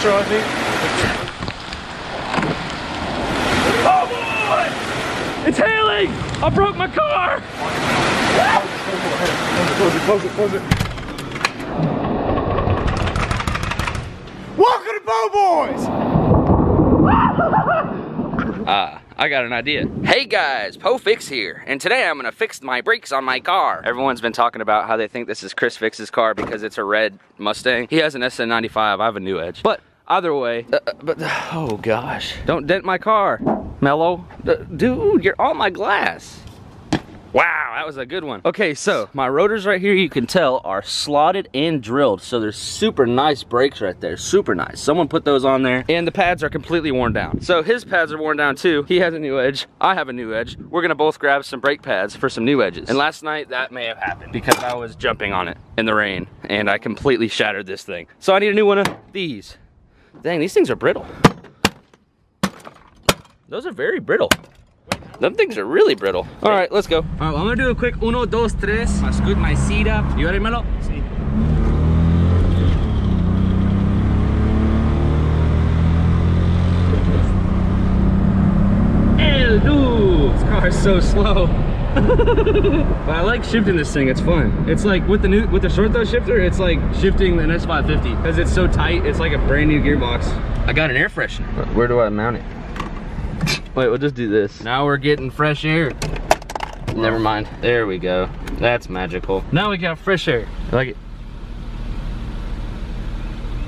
neutral, I think. Oh boy! It's hailing! I broke my car! Close it, close it, close it. Welcome to Bow Boys! I got an idea. Hey guys, PoFix here, and today I'm gonna fix my brakes on my car. Everyone's been talking about how they think this is Chris Fix's car because it's a red Mustang. He has an SN95, I have a New Edge. But either way, oh gosh. Don't dent my car, Mello. Dude, you're on my glass. Wow, that was a good one. Okay, so my rotors right here, you can tell, are slotted and drilled. So there's super nice brakes right there, super nice. Someone put those on there, and the pads are completely worn down. So his pads are worn down too. He has a New Edge, I have a New Edge. We're gonna both grab some brake pads for some New Edges. And last night, that may have happened because I was jumping on it in the rain, and I completely shattered this thing. So I need a new one of these. Dang, these things are brittle. Those are very brittle. Them things are really brittle. All right, let's go. All right, well, I'm gonna do a quick 1, 2, 3. I scoot my seat up. You ready, Melo? Sí. This car is so slow. But I like shifting this thing, it's fun. It's like with the short throw shifter, it's like shifting an S550 because it's so tight, it's like a brand new gearbox. I got an air freshener. Where do I mount it? Wait, we'll just do this. Now we're getting fresh air. Never mind. There we go. That's magical. Now we got fresh air. I like it.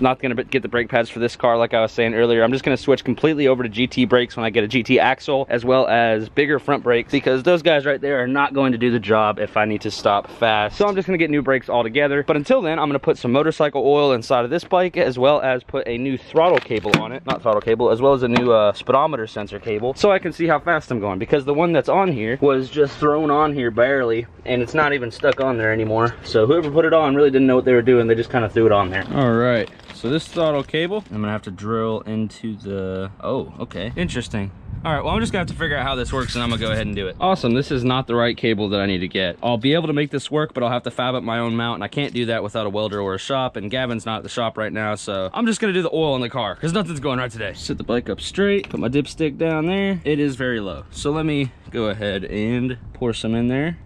Not gonna get the brake pads for this car like I was saying earlier. I'm just gonna switch completely over to GT brakes when I get a GT axle, as well as bigger front brakes, because those guys right there are not going to do the job if I need to stop fast. So I'm just gonna get new brakes altogether. But until then, I'm gonna put some motorcycle oil inside of this bike, as well as put a new throttle cable on it. Not throttle cable, as well as a new speedometer sensor cable, so I can see how fast I'm going, because the one that's on here was just thrown on here barely, and it's not even stuck on there anymore. So whoever put it on really didn't know what they were doing. They just kind of threw it on there. All right. So this throttle cable, I'm gonna have to drill into the, oh, okay, interesting. All right, well, I'm just gonna have to figure out how this works, and I'm gonna go ahead and do it. Awesome, this is not the right cable that I need to get. I'll be able to make this work, but I'll have to fab up my own mount, and I can't do that without a welder or a shop, and Gavin's not at the shop right now, so I'm just gonna do the oil in the car, because nothing's going right today. Set the bike up straight, put my dipstick down there. It is very low, so let me go ahead and pour some in there.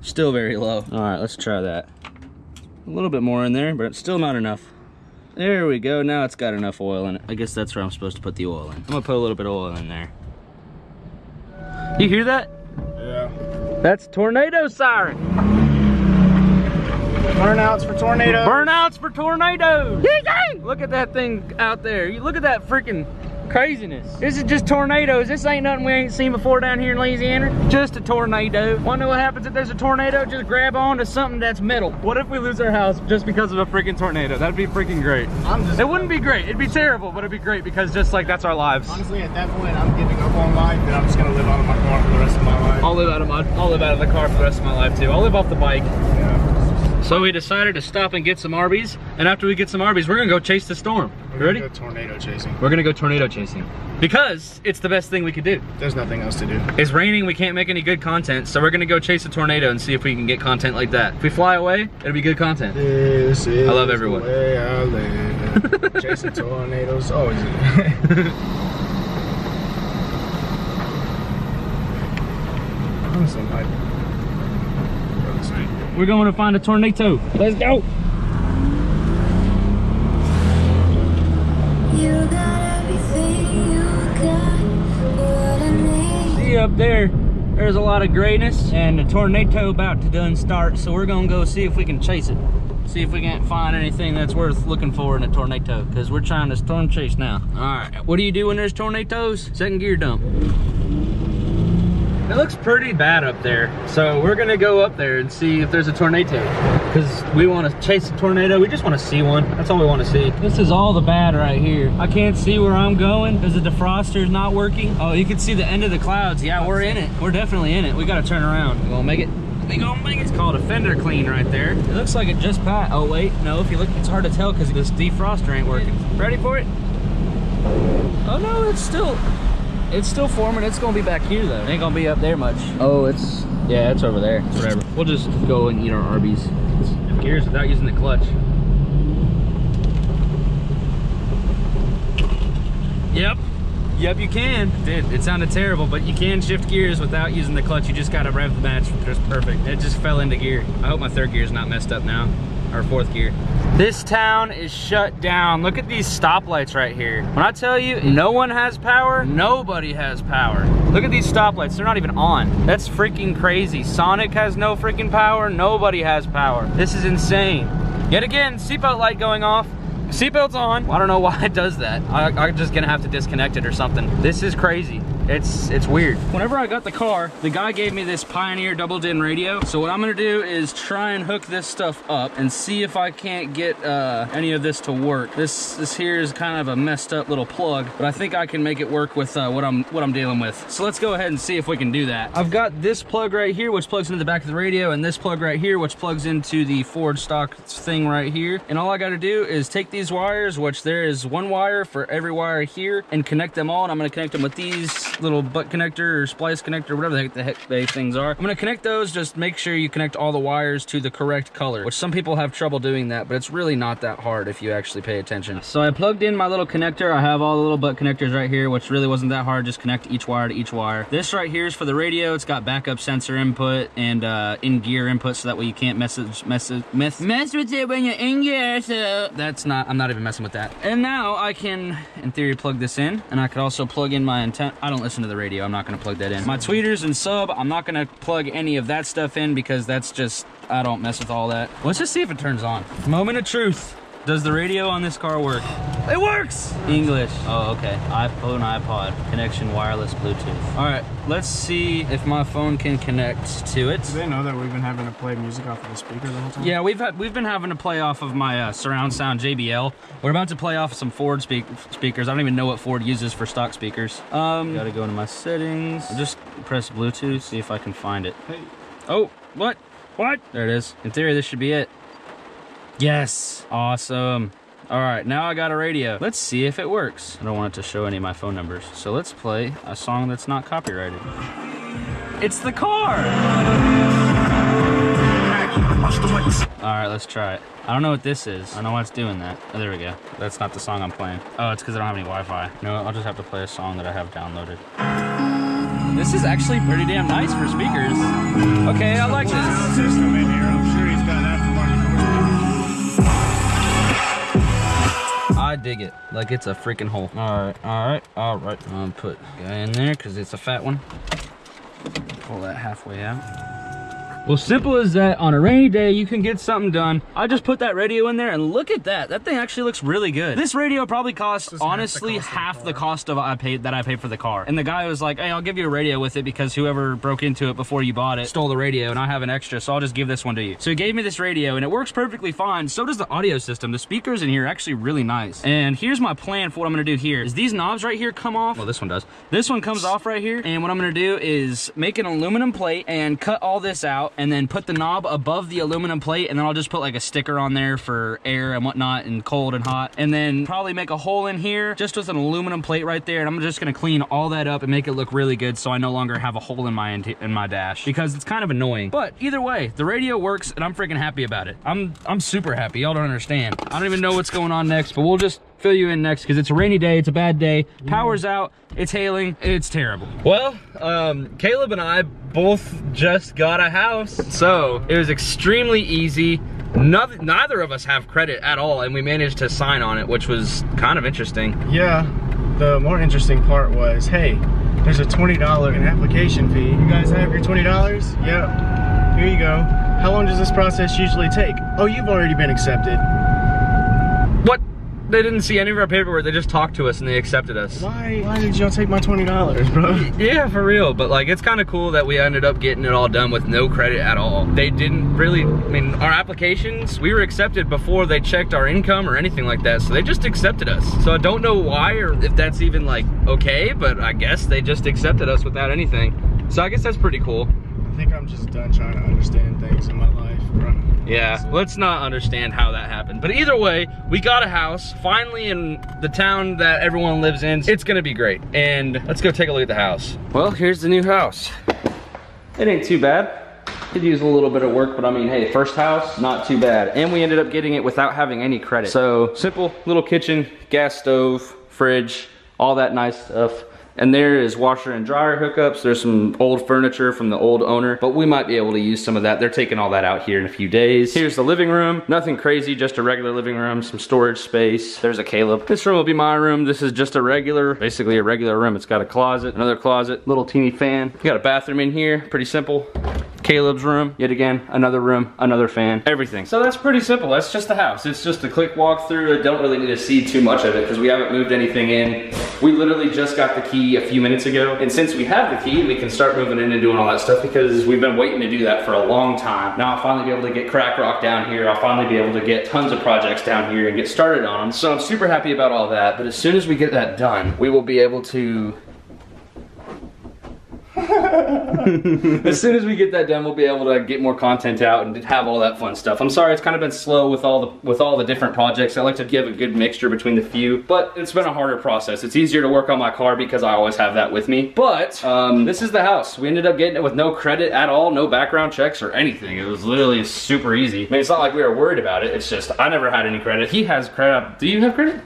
Still very low. All right, let's try that. A little bit more in there, but it's still not enough. There we go, now it's got enough oil in it. I guess that's where I'm supposed to put the oil in. I'm gonna put a little bit of oil in there. You hear that? Yeah. That's tornado siren. Burnouts for tornadoes. Burnouts for tornadoes. Look at that thing out there. You look at that freaking craziness. This is just tornadoes. This ain't nothing we ain't seen before down here in Louisiana. Just a tornado. Wanna know what happens if there's a tornado? Just grab on to something that's metal. What if we lose our house just because of a freaking tornado? That'd be freaking great. It wouldn't be great. It'd be terrible, but it'd be great because just like that's our lives. Honestly, at that point, I'm giving up on life, and I'm just gonna live out of my car for the rest of my life. I'll live out of the car for the rest of my life too. I'll live off the bike. Yeah. So we decided to stop and get some Arby's, and after we get some Arby's, we're gonna go chase the storm. You ready? We're gonna go tornado chasing. We're gonna go tornado chasing. Because it's the best thing we could do. There's nothing else to do. It's raining, we can't make any good content, so we're gonna go chase a tornado and see if we can get content like that. If we fly away, it'll be good content. This is I love everyone. The way I live. Chasing tornadoes, always. We're going to find a tornado. Let's go. You got everything, you got what I need. See up there, there's a lot of grayness, and the tornado about to done start, so we're gonna go see if we can chase it. See if we can't find anything that's worth looking for in a tornado, because we're trying to storm chase now. All right, what do you do when there's tornadoes? Second gear dump. It looks pretty bad up there, so we're gonna go up there and see if there's a tornado, because we want to chase a tornado. We just want to see one. That's all we want to see. This is all the bad right here. I can't see where I'm going because the defroster is not working. Oh, you can see the end of the clouds. Yeah, we're in it. We're definitely in it. We gotta turn around. We gonna make it? We gonna make it? It's called a fender clean right there. It looks like it just passed. Oh wait, no, if you look, it's hard to tell because this defroster ain't working. Ready for it? Oh no, it's still forming. It's gonna be back here though. It ain't gonna be up there much. Oh, yeah, it's over there. It's whatever. We'll just go and eat our Arby's. Gears without using the clutch. Yep. Yep, you can. Dude, it sounded terrible, but you can shift gears without using the clutch. You just gotta rev the match just perfect. It just fell into gear. I hope my third gear's not messed up now, or fourth gear. This town is shut down. Look at these stoplights right here. When I tell you, no one has power, nobody has power. Look at these stoplights, they're not even on. That's freaking crazy. Sonic has no freaking power, nobody has power. This is insane. Yet again, seatbelt light going off. Seatbelt's on. I don't know why it does that. I'm just gonna have to disconnect it or something. This is crazy. It's weird. Whenever I got the car, the guy gave me this Pioneer double din radio. So what I'm gonna do is try and hook this stuff up and see if I can't get any of this to work. This here is kind of a messed up little plug, but I think I can make it work with what I'm dealing with. So let's go ahead and see if we can do that. I've got this plug right here, which plugs into the back of the radio, and this plug right here, which plugs into the Ford stock thing right here. And all I gotta do is take these wires, which there is one wire for every wire here, and connect them all. And I'm gonna connect them with these little butt connector or splice connector, whatever the heck they things are. I'm gonna connect those. Just make sure you connect all the wires to the correct color, which some people have trouble doing that, but it's really not that hard if you actually pay attention. So I plugged in my little connector. I have all the little butt connectors right here, which really wasn't that hard. Just connect each wire to each wire. This right here is for the radio. It's got backup sensor input and in gear input, so that way you can't mess with it when you're in gear. So that's not, I'm not even messing with that. And now I can, in theory, plug this in, and I could also plug in my antenna. I don't listen to the radio. I'm not gonna plug that in. My tweeters and sub, I'm not gonna plug any of that stuff in because that's just, I don't mess with all that. Let's just see if it turns on. Moment of truth. Does the radio on this car work? It works! English. Oh, okay. iPhone, iPod. Connection, wireless, Bluetooth. All right, let's see if my phone can connect to it. Do they know that we've been having to play music off of the speaker the whole time? Yeah, we've been having to play off of my surround sound JBL. We're about to play off some Ford speakers. I don't even know what Ford uses for stock speakers. Gotta go into my settings. I'll just press Bluetooth, see if I can find it. Hey. Oh, what? What? There it is. In theory, this should be it. Yes, awesome. All right, now I got a radio. Let's see if it works. I don't want it to show any of my phone numbers. So let's play a song that's not copyrighted. It's the car. All right, let's try it. I don't know what this is. I don't know why it's doing that. Oh, there we go. That's not the song I'm playing. Oh, it's because I don't have any Wi-Fi. No, I'll just have to play a song that I have downloaded. This is actually pretty damn nice for speakers. Okay, I like this. System in here. I'm sure he's got aftermarket. I dig it. Like it's a freaking hole. All right, all right, all right. I'm gonna put guy in there because it's a fat one. Pull that halfway out. Well, simple as that. On a rainy day, you can get something done. I just put that radio in there, and look at that. That thing actually looks really good. This radio probably cost, honestly, half the cost of I paid for the car. And the guy was like, hey, I'll give you a radio with it because whoever broke into it before you bought it stole the radio, and I have an extra, so I'll just give this one to you. So he gave me this radio, and it works perfectly fine. So does the audio system. The speakers in here are actually really nice. And here's my plan for what I'm gonna do here. Is these knobs right here come off? Well, this one does. This one comes off right here, and what I'm gonna do is make an aluminum plate and cut all this out, and then put the knob above the aluminum plate, and then I'll just put like a sticker on there for air and whatnot and cold and hot, and then probably make a hole in here just with an aluminum plate right there, and I'm just gonna clean all that up and make it look really good so I no longer have a hole in my dash because it's kind of annoying. But either way, the radio works and I'm freaking happy about it. I'm super happy. Y'all don't understand. I don't even know what's going on next, but we'll just fill you in next because it's a rainy day, it's a bad day, power's out, it's hailing, it's terrible. Well, Caleb and I both just got a house, so it was extremely easy. Neither of us have credit at all, and we managed to sign on it, which was kind of interesting. Yeah, the more interesting part was, hey, there's a $20 in application fee. You guys have your $20? Yep, here you go. How long does this process usually take? Oh, you've already been accepted. What? They didn't see any of our paperwork, they just talked to us and they accepted us. Why did y'all take my $20, bro? Yeah, for real, but like it's kind of cool that we ended up getting it all done with no credit at all. They didn't really, I mean, our applications, we were accepted before they checked our income or anything like that, so they just accepted us. So I don't know why or if that's even like okay, but I guess they just accepted us without anything. So I guess that's pretty cool. I think I'm just done trying to understand things in my life, bro. Yeah, let's not understand how that happened. But either way, we got a house, finally in the town that everyone lives in. It's gonna be great. And let's go take a look at the house. Well, here's the new house. It ain't too bad. Could use a little bit of work, but I mean, hey, first house, not too bad. And we ended up getting it without having any credit. So, simple little kitchen, gas stove, fridge, all that nice stuff. And there is washer and dryer hookups. There's some old furniture from the old owner, but we might be able to use some of that. They're taking all that out here in a few days. Here's the living room. Nothing crazy, just a regular living room, some storage space. There's a Caleb. This room will be my room. This is just a regular, basically a regular room. It's got a closet, another closet, little teeny fan. We got a bathroom in here, pretty simple. Caleb's room, yet again, another room, another fan, everything. So that's pretty simple. That's just the house. It's just a quick walkthrough. I don't really need to see too much of it because we haven't moved anything in. We literally just got the key a few minutes ago. And since we have the key, we can start moving in and doing all that stuff because we've been waiting to do that for a long time. Now I'll finally be able to get Crack Rock down here. I'll finally be able to get tons of projects down here and get started on them. So I'm super happy about all that. But as soon as we get that done, we will be able to as soon as we get that done, we'll be able to get more content out and have all that fun stuff. I'm sorry it's kind of been slow with all the different projects. I like to give a good mixture between the few, but it's been a harder process. It's easier to work on my car because I always have that with me. But this is the house. We ended up getting it with no credit at all, no background checks or anything. It was literally super easy. I mean, it's not like we were worried about it. It's just I never had any credit. He has credit. Do you have credit?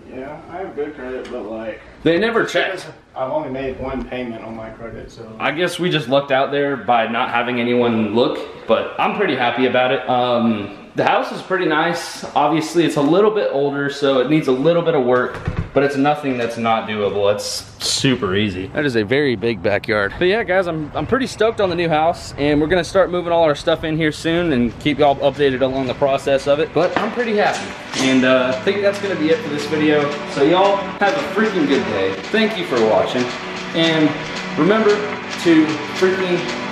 Yeah, I have good credit, but like they never checked. I've only made one payment on my credit, so I guess we just lucked out there by not having anyone look, but I'm pretty happy about it. The house is pretty nice. Obviously, it's a little bit older, so it needs a little bit of work, but it's nothing that's not doable. It's super easy. That is a very big backyard. But yeah, guys, I'm pretty stoked on the new house, and we're gonna start moving all our stuff in here soon and keep y'all updated along the process of it. But I'm pretty happy, and I think that's gonna be it for this video. So y'all have a freaking good day. Thank you for watching, and remember to freaking